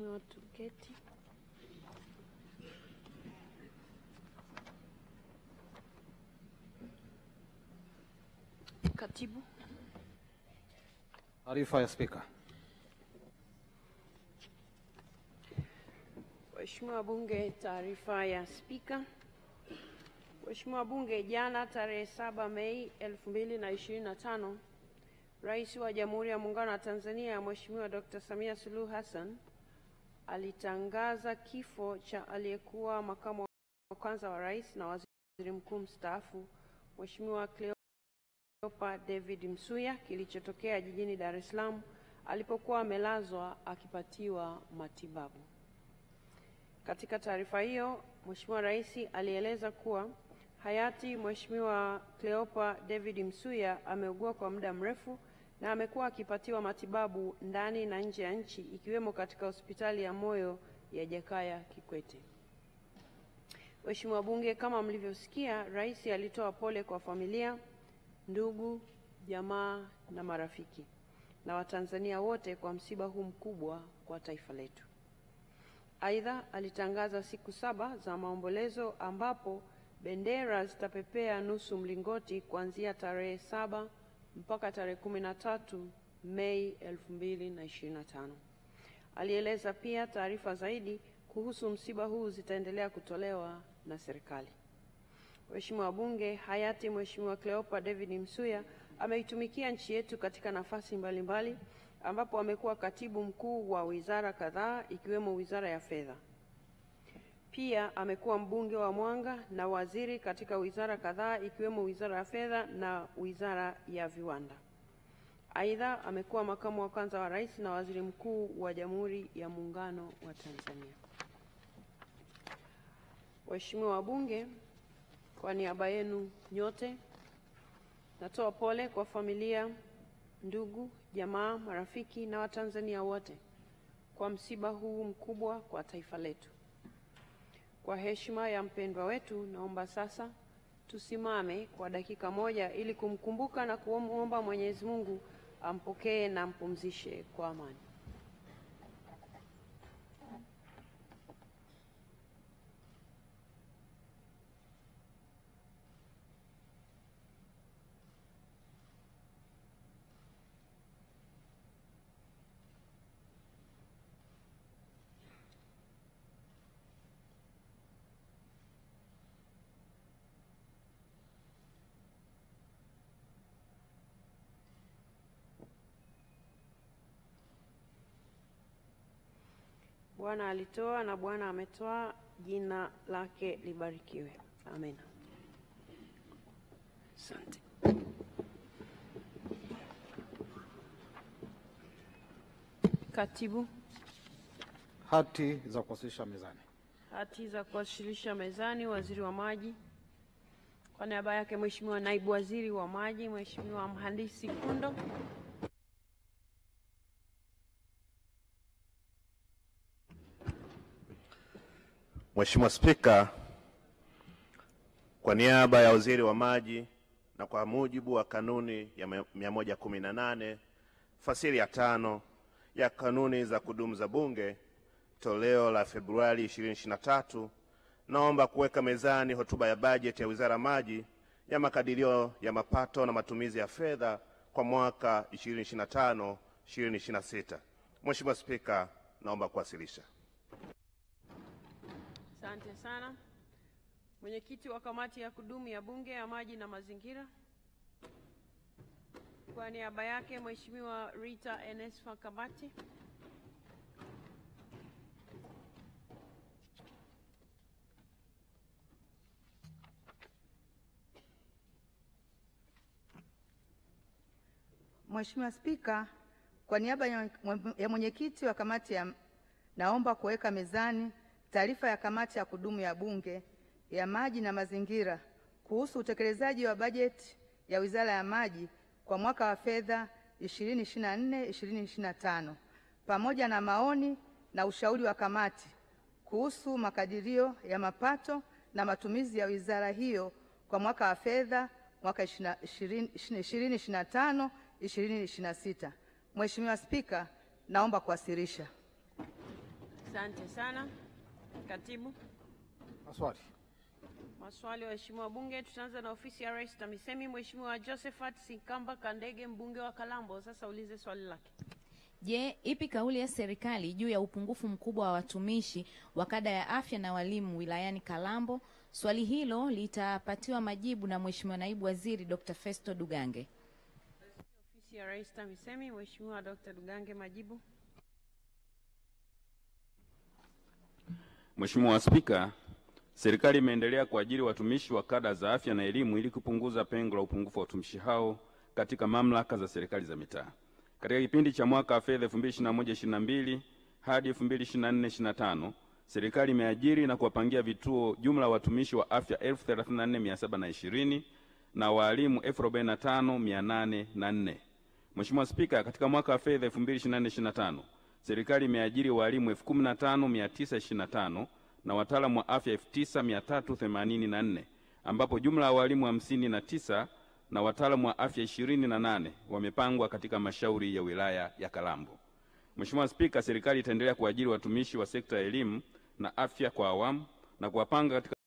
Tuketi. Katibu. Taarifa ya Spika. Mheshimiwa Bunge, taarifa ya Spika. Mheshimiwa Bunge, jana tarehe 7 Mei 2025, Rais wa Jamhuri ya Muungano wa Tanzania Mheshimiwa Dr. Samia Suluhu Hassan alitangaza kifo cha aliyekuwa makamu wa kwanza wa rais na waziri mkuu mstaafu Mheshimiwa Cleopa David Msuya kilichotokea jijini Dar es Salaam alipokuwa amelazwa akipatiwa matibabu. Katika taarifa hiyo, Mheshimiwa Rais alieleza kuwa hayati Mheshimiwa Cleopa David Msuya ameugua kwa muda mrefu na amekuwa akipatiwa matibabu ndani na nje ya nchi ikiwemo katika hospitali ya moyo ya Jakaya Kikwete. Mheshimiwa Bunge, kama mlivyosikia, Rais alitoa pole kwa familia, ndugu, jamaa na marafiki na Watanzania wote kwa msiba huu mkubwa kwa taifa letu. Aidha, alitangaza siku 7 za maombolezo ambapo bendera zitapepea nusu mlingoti kuanzia tarehe 7 mpaka tarehe 13 Mei 2025. Alieleza pia taarifa zaidi kuhusu msiba huu zitaendelea kutolewa na serikali. Mheshimiwa Bunge, hayati Mheshimiwa Cleopa David Msuya ameitumikia nchi yetu katika nafasi mbalimbali ambapo amekuwa katibu mkuu wa wizara kadhaa ikiwemo Wizara ya Fedha. Pia amekuwa mbunge wa Mwanga na waziri katika wizara kadhaa ikiwemo Wizara ya Fedha na Wizara ya Viwanda. Aidha, amekuwa makamu wa kwanza wa rais na waziri mkuu wa Jamhuri ya Muungano wa Tanzania. Waheshimiwa wabunge, kwa niaba yenu nyote natoa pole kwa familia, ndugu, jamaa, marafiki na Watanzania wote kwa msiba huu mkubwa kwa taifa letu. Kwa heshima ya mpendwa wetu, naomba sasa tusimame kwa dakika moja ili kumkumbuka na kuomba Mwenyezi Mungu ampokee na ampumzishe kwa amani. Bwana alitoa na Bwana ametoa, jina lake libarikiwe. Amen. Asante. Katibu. Hati za kuwasilisha mezani. Hati za kuwasilisha mezani. Waziri wa Maji. Kwa niaba yake Mheshimiwa Naibu Waziri wa Maji, Mheshimiwa Mhandisi Kundo. Mheshimiwa Spika, kwa niaba ya Waziri wa Maji na kwa mujibu wa kanuni ya 118 fasili ya 5 ya kanuni za kudumu za Bunge toleo la Februari 2023, naomba kuweka mezani hotuba ya bajeti ya Wizara ya Maji ya makadirio ya mapato na matumizi ya fedha kwa mwaka 2025-2026. Mheshimiwa Spika, naomba kuwasilisha. Asante sana. Mwenyekiti wa kamati ya kudumu ya Bunge ya Maji na Mazingira. Kwa niaba yake Mheshimiwa Rita Enesfa Kabati. Mheshimiwa Spika, kwa niaba ya mwenyekiti wa kamati naomba kuweka mezani taarifa ya kamati ya kudumu ya Bunge ya Maji na Mazingira kuhusu utekelezaji wa bajeti ya Wizara ya Maji kwa mwaka wa fedha 2024-2025 pamoja na maoni na ushauri wa kamati kuhusu makadirio ya mapato na matumizi ya wizara hiyo kwa mwaka wa fedha mwaka 2025-2026. Mheshimiwa Spika, naomba kuwasilisha. Asante sana. Katibu. Maswali. Maswali waheshimiwa wabunge. Tutaanza na ofisi ya Rais TAMISEMI. Mheshimiwa Josephat Sikamba Kandege, mbunge wa Kalambo, sasa ulize swali lake. Je, ipi kauli ya serikali juu ya upungufu mkubwa wa watumishi wa kada ya afya na walimu wilayani Kalambo? Swali hilo litapatiwa majibu na Mheshimiwa Naibu Waziri Dr. Festo Dugange. Ofisi ya Rais TAMISEMI, Mheshimiwa Dr. Dugange, majibu. Mheshimiwa Spika, serikali imeendelea kuajiri watumishi wa kada za afya na elimu ili kupunguza pengo la upungufu wa watumishi hao katika mamlaka za serikali za mitaa. Katika kipindi cha mwaka wa fedha 2021-22 hadi 2024-25, serikali imeajiri na kuwapangia vituo jumla watumishi wa afya 34,720 na walimu 45,804. Mheshimiwa Spika, katika mwaka wa fedha 2024-25, serikali imeajiri walimu 15,925 na wataalamu wa afya 9,384, ambapo jumla ya walimu 59 na wataalamu wa afya 28 wamepangwa katika mashauri ya wilaya ya Kalambo. Mheshimiwa Spika, serikali itaendelea kuajiri watumishi wa sekta ya elimu na afya kwa awamu na kuwapanga katika